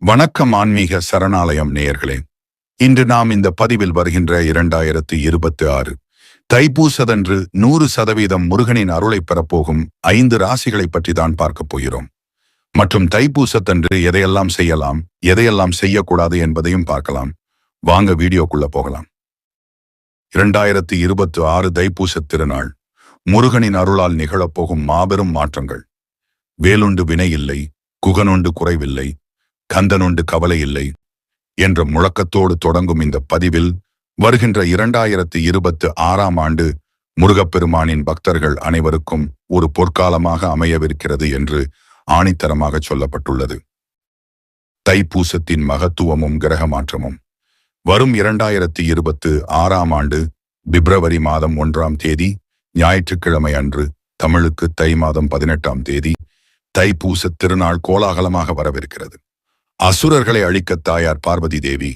வணக்கம் ஆன்மீக சரணாலயம் நேயர்களே. இன்று நாம் இந்த பதிவில் வருகின்ற 2026 தைப்பூசதன்று 100% முருகனின் அருளை பெறப்போகும் 5 ராசிகளை பற்றி தான் பார்க்க போகிறோம். மற்றும் தைப்பூசத்தன்று எதையெல்லாம் செய்யலாம், எதையெல்லாம் செய்யக்கூடாது என்பதையும் பார்க்கலாம். வாங்க வீடியோக்குள்ள போகலாம். 2026 தைப்பூச திருநாள் முருகனின் அருளால் நிகழப்போகும் மாபெரும் மாற்றங்கள். வேலுண்டு வினை இல்லை, குகனுண்டு குறைவில்லை, கந்தனுண்டு கவலை இல்லை என்ற முழக்கத்தோடு தொடங்கும் இந்த பதிவில் வருகின்ற 2026ஆம் ஆண்டு முருகப்பெருமானின் பக்தர்கள் அனைவருக்கும் ஒரு பொற்காலமாக அமையவிருக்கிறது என்று ஆணித்தரமாக சொல்லப்பட்டுள்ளது. தைப்பூசத்தின் மகத்துவமும் கிரக மாற்றமும். வரும் 2026ஆம் ஆண்டு பிப்ரவரி மாதம் 1ஆம் தேதி ஞாயிற்றுக்கிழமை அன்று, தமிழுக்கு தை மாதம் 18ஆம் தேதி தைப்பூச திருநாள் கோலாகலமாக வரவிருக்கிறது. அசுரர்களை அழிக்க தாயார் பார்வதி தேவி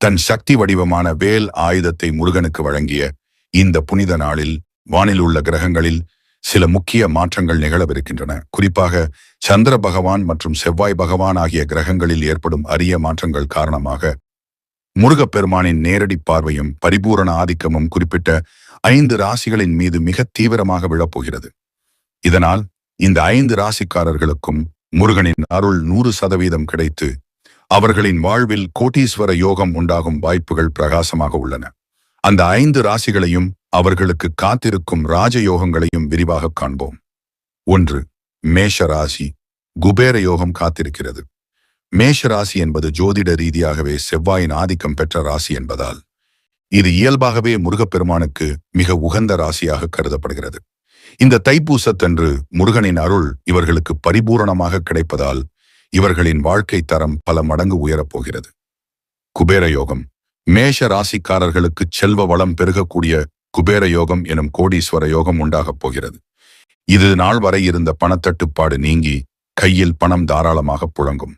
தன் சக்தி வடிவமான வேல் ஆயுதத்தை முருகனுக்கு வழங்கிய இந்த புனித நாளில் வானில் உள்ள கிரகங்களில் சில முக்கிய மாற்றங்கள் நிகழவிருக்கின்றன. குறிப்பாக சந்திர பகவான் மற்றும் செவ்வாய் பகவான் ஆகிய கிரகங்களில் ஏற்படும் அரிய மாற்றங்கள் காரணமாக முருகப்பெருமானின் நேரடி பார்வையும் பரிபூரண ஆதிக்கமும் குறிப்பிட்ட 5 ராசிகளின் மீது மிக தீவிரமாக விழப்போகிறது. இதனால் இந்த 5 ராசிக்காரர்களுக்கும் முருகனின் அருள் 100% கிடைத்து அவர்களின் வாழ்வில் கோட்டீஸ்வர யோகம் உண்டாகும் வாய்ப்புகள் பிரகாசமாக உள்ளன. அந்த 5 ராசிகளையும் அவர்களுக்கு காத்திருக்கும் ராஜயோகங்களையும் விரிவாக காண்போம். 1. மேஷ ராசி. குபேர யோகம் காத்திருக்கிறது. மேஷ ராசி என்பது ஜோதிட ரீதியாகவே செவ்வாயின் ஆதிக்கம் பெற்ற ராசி என்பதால் இது இயல்பாகவே முருகப்பெருமானுக்கு மிக உகந்த ராசியாக கருதப்படுகிறது. இந்த தைப்பூசத்தன்று முருகனின் அருள் இவர்களுக்கு பரிபூரணமாக கிடைப்பதால் இவர்களின் வாழ்க்கை தரம் பல மடங்கு உயரப்போகிறது. குபேர யோகம். மேஷ ராசிக்காரர்களுக்கு செல்வ வளம் பெருகக்கூடிய குபேர யோகம் எனும் கோடீஸ்வர யோகம் உண்டாகப் போகிறது. இது நாள் வரை இருந்த பணத்தட்டுப்பாடு நீங்கி கையில் பணம் தாராளமாக புழங்கும்.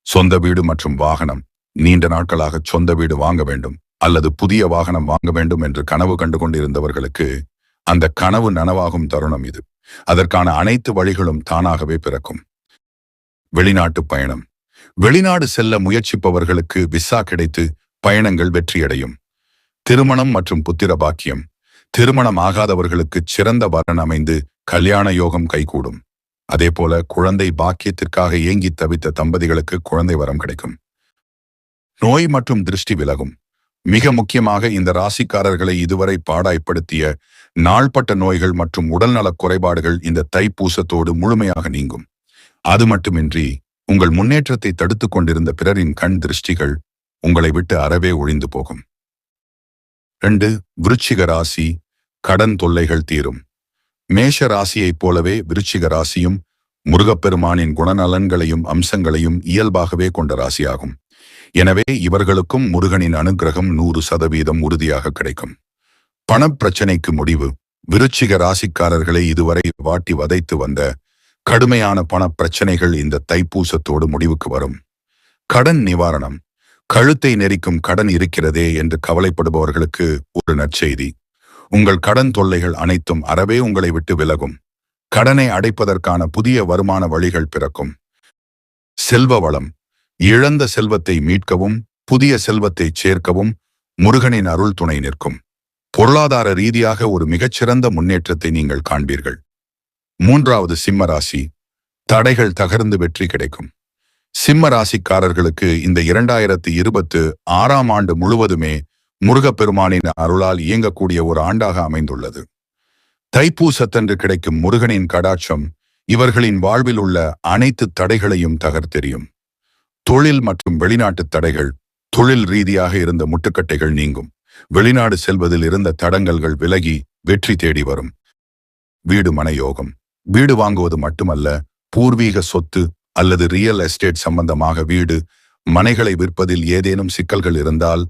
சொந்த வீடு மற்றும் வாகனம். நீண்ட நாட்களாக சொந்த வீடு வாங்க வேண்டும் அல்லது புதிய வாகனம் வாங்க வேண்டும் என்று கனவு கண்டு கொண்டிருந்தவர்களுக்கு அந்த கனவு நனவாகும் தருணம் இது. அதற்கான அனைத்து வழிகளும் தானாகவே பிறக்கும். வெளிநாட்டு பயணம். வெளிநாடு செல்ல முயற்சிப்பவர்களுக்கு விசா கிடைத்து பயணங்கள் வெற்றியடையும். திருமணம் மற்றும் புத்திர பாக்கியம். திருமணம் ஆகாதவர்களுக்கு சிறந்த வரன் அமைந்து கல்யாண யோகம் கைகூடும். அதேபோல குழந்தை பாக்கியத்திற்காக ஏங்கி தவித்த தம்பதிகளுக்கு குழந்தை வரம் கிடைக்கும். நோய் மற்றும் திருஷ்டி விலகும். மிக முக்கியமாக இந்த ராசிக்காரர்களை இதுவரை பாடாய்ப்படுத்திய நாள்பட்ட நோய்கள் மற்றும் உடல்நலக் குறைபாடுகள் இந்த தைப்பூசத்தோடு முழுமையாக நீங்கும். அது மட்டுமின்றி உங்கள் முன்னேற்றத்தை தடுத்துக் கொண்டிருந்த பிறரின் கண் திருஷ்டிகள் உங்களை விட்டு அறவே ஒழிந்து போகும். 2. விருச்சிக ராசி. கடன் தொல்லைகள் தீரும். மேஷ ராசியைப் போலவே விருச்சிக ராசியும் முருகப்பெருமானின் குணநலன்களையும் அம்சங்களையும் இயல்பாகவே கொண்ட ராசியாகும். எனவே இவர்களுக்கும் முருகனின் அனுக்கிரகம் 100% உறுதியாக கிடைக்கும். பணப்பிரச்சனைக்கு முடிவு. விருச்சிக ராசிக்காரர்களை இதுவரை வாட்டி வதைத்து வந்த கடுமையான பணப்பிரச்சனைகள் இந்த தைப்பூசத்தோடு முடிவுக்கு வரும். கடன் நிவாரணம். கழுத்தை நெரிக்கும் கடன் இருக்கிறதே என்று கவலைப்படுபவர்களுக்கு ஒரு நற்செய்தி. உங்கள் கடன் தொல்லைகள் அனைத்தும் அறவே உங்களை விட்டு விலகும். கடனை அடைப்பதற்கான புதிய வருமான வழிகள் பிறக்கும். செல்வ வளம். இழந்த செல்வத்தை மீட்கவும் புதிய செல்வத்தை சேர்க்கவும் முருகனின் அருள் துணை நிற்கும். பொருளாதார ரீதியாக ஒரு மிகச்சிறந்த முன்னேற்றத்தை நீங்கள் காண்பீர்கள். 3. சிம்ம ராசி. தடைகள் தகர்ந்து வெற்றி கிடைக்கும். சிம்ம ராசிக்காரர்களுக்கு இந்த 2026ஆம் ஆண்டு முழுவதுமே முருகப்பெருமானின் அருளால் இயங்கக்கூடிய ஒரு ஆண்டாக அமைந்துள்ளது. தைப்பூசத்தன்று கிடைக்கும் முருகனின் கடாட்சம் இவர்களின் வாழ்வில் உள்ள அனைத்து தடைகளையும் தகர்த்தெறியும். தொழில் மற்றும் வெளிநாட்டு தடைகள். தொழில் ரீதியாக இருந்த முட்டுக்கட்டைகள் நீங்கும். வெளிநாடு செல்வதில் இருந்த தடங்கல்கள் விலகி வெற்றி தேடி வரும். வீடு மனை யோகம். வீடு வாங்குவது மட்டுமல்ல, பூர்வீக சொத்து அல்லது ரியல் எஸ்டேட் சம்பந்தமாக வீடு மனைகளை விற்பதில் ஏதேனும் சிக்கல்கள் இருந்தால்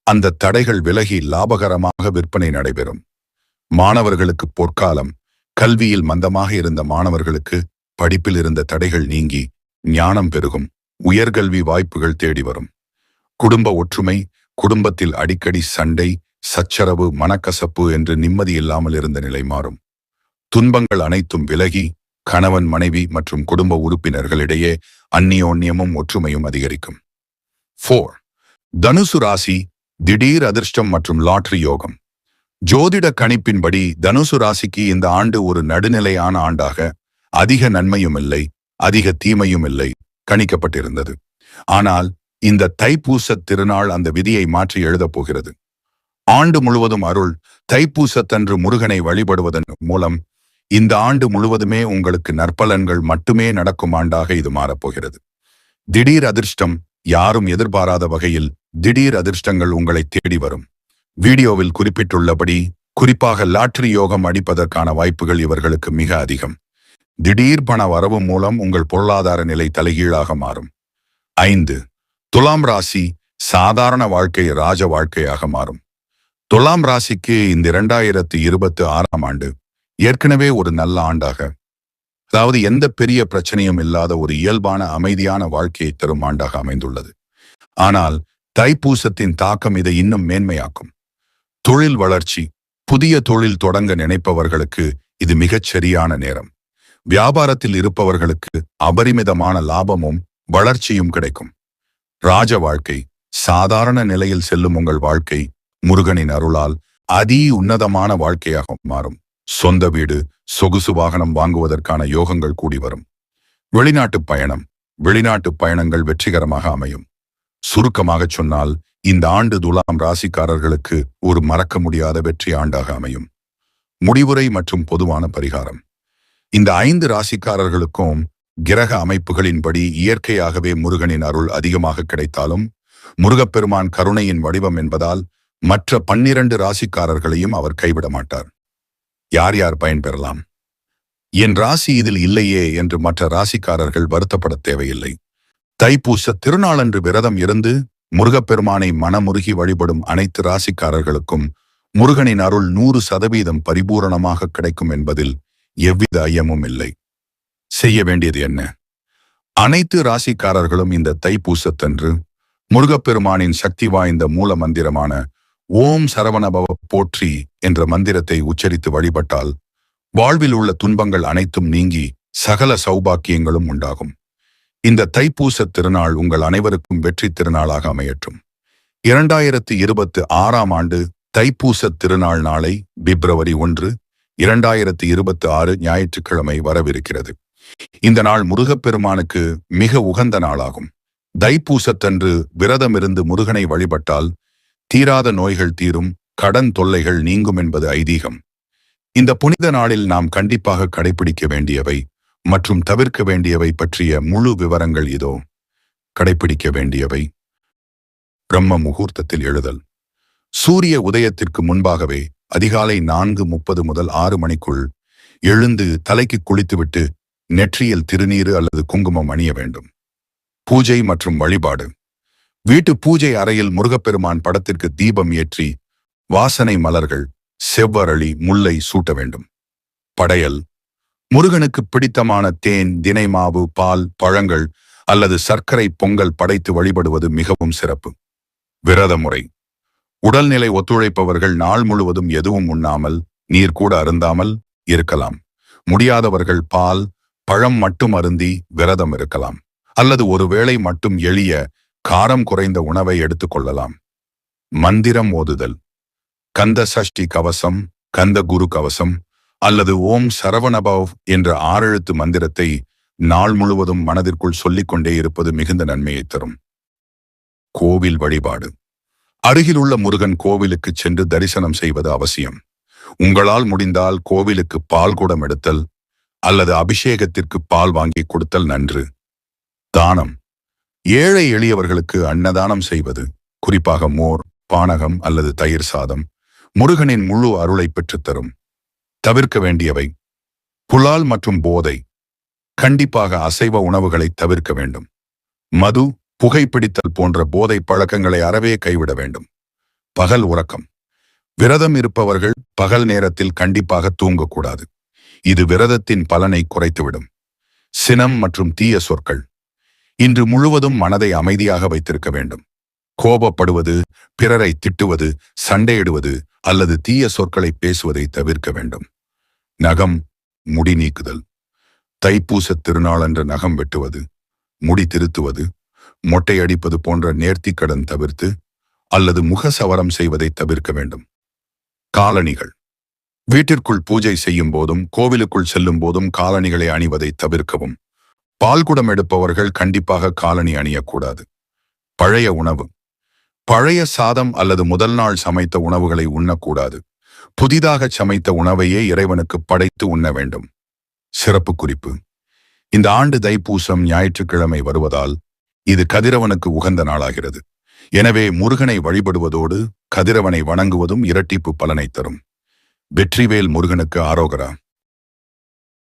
அந்த தடைகள் விலகி லாபகரமாக விற்பனை நடைபெறும். மாணவர்களுக்கு பொற்காலம். கல்வியில் மந்தமாக இருந்த மாணவர்களுக்கு படிப்பில் இருந்த தடைகள் நீங்கி ஞானம் பெருகும். உயர்கல்வி வாய்ப்புகள் தேடி வரும். குடும்ப ஒற்றுமை. குடும்பத்தில் அடிக்கடி சண்டை, சச்சரவு, மனக்கசப்பு என்று நிம்மதி இல்லாமல் இருந்த நிலை மாறும். துன்பங்கள் அனைத்தும் விலகி கணவன் மனைவி மற்றும் குடும்ப உறுப்பினர்களிடையே அந்நியோன்யமும் ஒற்றுமையும் அதிகரிக்கும். 4. தனுசு ராசி திடீர் அதிர்ஷ்டம் மற்றும் லாட்டரி யோகம். ஜோதிட கணிப்பின்படி தனுசு ராசிக்கு இந்த ஆண்டு ஒரு நடுநிலையான ஆண்டாக, அதிக நன்மையும் இல்லை அதிக தீமையும் இல்லை கணிக்கப்பட்டிருந்தது. ஆனால் இந்த தைப்பூச திருநாள் அந்த விதியை மாற்றி எழுதப் போகிறது. ஆண்டு முழுவதும் அருள். தைப்பூசத்தன்று முருகனை வழிபடுவதன் மூலம் இந்த ஆண்டு முழுவதுமே உங்களுக்கு நற்பலன்கள் மட்டுமே நடக்கும் ஆண்டாக இது மாறப்போகிறது. திடீர் அதிர்ஷ்டம். யாரும் எதிர்பாராத வகையில் திடீர் அதிர்ஷ்டங்கள் உங்களை தேடி வரும். வீடியோவில் குறிப்பிட்டுள்ளபடி குறிப்பாக லாட்டரி யோகம் அடிப்பதற்கான வாய்ப்புகள் இவர்களுக்கு மிக அதிகம். திடீர் பண வரவு மூலம் உங்கள் பொருளாதார நிலை தலைகீழாக மாறும். 5. துலாம் ராசி சாதாரண வாழ்க்கை ராஜ வாழ்க்கையாக மாறும். துலாம் ராசிக்கு இந்த 2026ஆம் ஆண்டு ஏற்கனவே ஒரு நல்ல ஆண்டாக, அதாவது எந்த பெரிய பிரச்சனையும் இல்லாத ஒரு இயல்பான அமைதியான வாழ்க்கையை தரும் ஆண்டாக அமைந்துள்ளது. ஆனால் தைப்பூசத்தின் தாக்கம் இதை இன்னும் மேன்மையாக்கும். தொழில் வளர்ச்சி. புதிய தொழில் தொடங்க நினைப்பவர்களுக்கு இது மிகச் சரியான நேரம். வியாபாரத்தில் இருப்பவர்களுக்கு அபரிமிதமான லாபமும் வளர்ச்சியும் கிடைக்கும். ராஜ வாழ்க்கை. சாதாரண நிலையில் செல்லும் உங்கள் வாழ்க்கை முருகனின் அருளால் அதி உன்னதமான வாழ்க்கையாக மாறும். சொந்த வீடு, சொகுசு வாகனம் வாங்குவதற்கான யோகங்கள் கூடி வரும். வெளிநாட்டு பயணம். வெளிநாட்டு பயணங்கள் வெற்றிகரமாக அமையும். சுருக்கமாக சொன்னால் இந்த ஆண்டு துலாம் ராசிக்காரர்களுக்கு ஒரு மறக்க முடியாத வெற்றி ஆண்டாக அமையும். முடிவுரை மற்றும் பொதுவான பரிகாரம். இந்த 5 ராசிக்காரர்களுக்கும் கிரக அமைப்புகளின்படி இயற்கையாகவே முருகனின் அருள் அதிகமாக கிடைத்தாலும், முருகப்பெருமான் கருணையின் வடிவம் என்பதால் மற்ற 12 ராசிக்காரர்களையும் அவர் கைவிட மாட்டார். யார் யார் பயன்பெறலாம்? என் ராசி இதில் இல்லையே என்று மற்ற ராசிக்காரர்கள் வருத்தப்பட தேவையில்லை. தைப்பூச திருநாளன்று விரதம் இருந்து முருகப்பெருமானை மனமுருகி வழிபடும் அனைத்து ராசிக்காரர்களுக்கும் முருகனின் அருள் 100% பரிபூரணமாக கிடைக்கும் என்பதில் எவ்வித ஐயமும் இல்லை. செய்ய வேண்டியது என்ன? அனைத்து ராசிக்காரர்களும் இந்த தைப்பூசத்தன்று முருகப்பெருமானின் சக்தி வாய்ந்த மூல மந்திரமான ஓம் சரவணபவ போற்றி என்ற மந்திரத்தை உச்சரித்து வழிபட்டால் வாழ்வில் உள்ள துன்பங்கள் அனைத்தும் நீங்கி சகல சௌபாக்கியங்களும் உண்டாகும். இந்த தைப்பூச திருநாள் உங்கள் அனைவருக்கும் வெற்றி திருநாளாக அமையட்டும். 2026ஆம் ஆண்டு தைப்பூச திருநாள் நாளை பிப்ரவரி 1, 2026 ஞாயிற்றுக்கிழமை வரவிருக்கிறது. இந்த நாள் முருகப்பெருமானுக்கு மிக உகந்த நாளாகும். தைப்பூசத்தன்று விரதமிருந்து முருகனை வழிபட்டால் தீராத நோய்கள் தீரும், கடன் தொல்லைகள் நீங்கும் என்பது ஐதீகம். இந்த புனித நாளில் நாம் கண்டிப்பாக கடைபிடிக்க வேண்டியவை மற்றும் தவிர்க்க வேண்டியவை பற்றிய முழு விவரங்கள் இதோ. கடைபிடிக்க வேண்டியவை: பிரம்ம முகூர்த்தத்தில் எழுதல். சூரிய உதயத்திற்கு முன்பாகவே அதிகாலை 4:30 முதல் 6 மணிக்குள் எழுந்து தலைக்கு குளித்துவிட்டு நெற்றியில் திருநீறு அல்லது குங்குமம் அணிய வேண்டும். பூஜை மற்றும் வழிபாடு. வீட்டு பூஜை அறையில் முருகப்பெருமான் படத்திற்கு தீபம் ஏற்றி வாசனை மலர்கள், செவ்வரளி, முல்லை சூட்ட வேண்டும். படையல். முருகனுக்கு பிடித்தமான தேன், தினை மாவு, பால், பழங்கள் அல்லது சர்க்கரை பொங்கல் படைத்து வழிபடுவது மிகவும் சிறப்பு. விரத முறை. உடல்நிலை ஒத்துழைப்பவர்கள் நாள் முழுவதும் எதுவும் உண்ணாமல், நீர் கூட அருந்தாமல் இருக்கலாம். முடியாதவர்கள் பால், பழம் மட்டும் அருந்தி விரதம் இருக்கலாம். அல்லது ஒருவேளை மட்டும் எளிய காரம் குறைந்த உணவை எடுத்துக்கொள்ளலாம். மந்திரம் ஓதுதல். கந்த சஷ்டி கவசம், கந்த குரு கவசம் அல்லது ஓம் சரவணபவ் என்ற 6 எழுத்து மந்திரத்தை நாள் முழுவதும் மனதிற்குள் சொல்லிக்கொண்டே இருப்பது மிகுந்த நன்மையை தரும். கோவில் வழிபாடு. அருகிலுள்ள முருகன் கோவிலுக்கு சென்று தரிசனம் செய்வது அவசியம். உங்களால் முடிந்தால் கோவிலுக்கு பால் குடம் எடுத்தல் அல்லது அபிஷேகத்திற்கு பால் வாங்கி கொடுத்தல் நன்று. தானம். ஏழை எளியவர்களுக்கு அன்னதானம் செய்வது, குறிப்பாக மோர், பானகம் அல்லது தயிர் சாதம், முருகனின் முழு அருளை பெற்றுத்தரும். தவிர்க்க வேண்டியவை: புலால் மற்றும் போதை. கண்டிப்பாக அசைவ உணவுகளை தவிர்க்க வேண்டும். மது, புகைப்பிடித்தல் போன்ற போதை பழக்கங்களை அறவே கைவிட வேண்டும். பகல் உறக்கம். விரதம் இருப்பவர்கள் பகல் நேரத்தில் கண்டிப்பாக தூங்கக்கூடாது. இது விரதத்தின் பலனை குறைத்துவிடும். சினம் மற்றும் தீய சொற்கள். இன்று முழுவதும் மனதை அமைதியாக வைத்திருக்க வேண்டும். கோபப்படுவது, பிறரை திட்டுவது, சண்டையிடுவது அல்லது தீய சொற்களை பேசுவதை தவிர்க்க வேண்டும். நகம், முடி நீக்குதல். தைப்பூசத் திருநாளன்று நகம் வெட்டுவது, முடி திருத்துவது, மொட்டை அடிப்பது போன்ற நேர்த்திக்கடன் தவிர்த்து அல்லது முகசவரம் செய்வதை தவிர்க்க வேண்டும். காலணிகள். வீட்டிற்குள் பூஜை செய்யும் போதும் கோவிலுக்குள் செல்லும் போதும் காலணிகளை அணிவதை தவிர்க்கவும். பால்குடம் எடுப்பவர்கள் கண்டிப்பாக காலணி அணியக்கூடாது. பழைய உணவு. பழைய சாதம் அல்லது முதல் நாள் சமைத்த உணவுகளை உண்ணக்கூடாது. புதிதாக சமைத்த உணவையே இறைவனுக்கு படைத்து உண்ண வேண்டும். சிறப்பு குறிப்பு: இந்த ஆண்டு தைப்பூசம் ஞாயிற்றுக்கிழமை வருவதால் இது கதிரவனுக்கு உகந்த நாளாகிறது. எனவே முருகனை வழிபடுவதோடு கதிரவனை வணங்குவதும் இரட்டிப்பு பலனை தரும். வெற்றிவேல் முருகனுக்கு ஆரோகரா.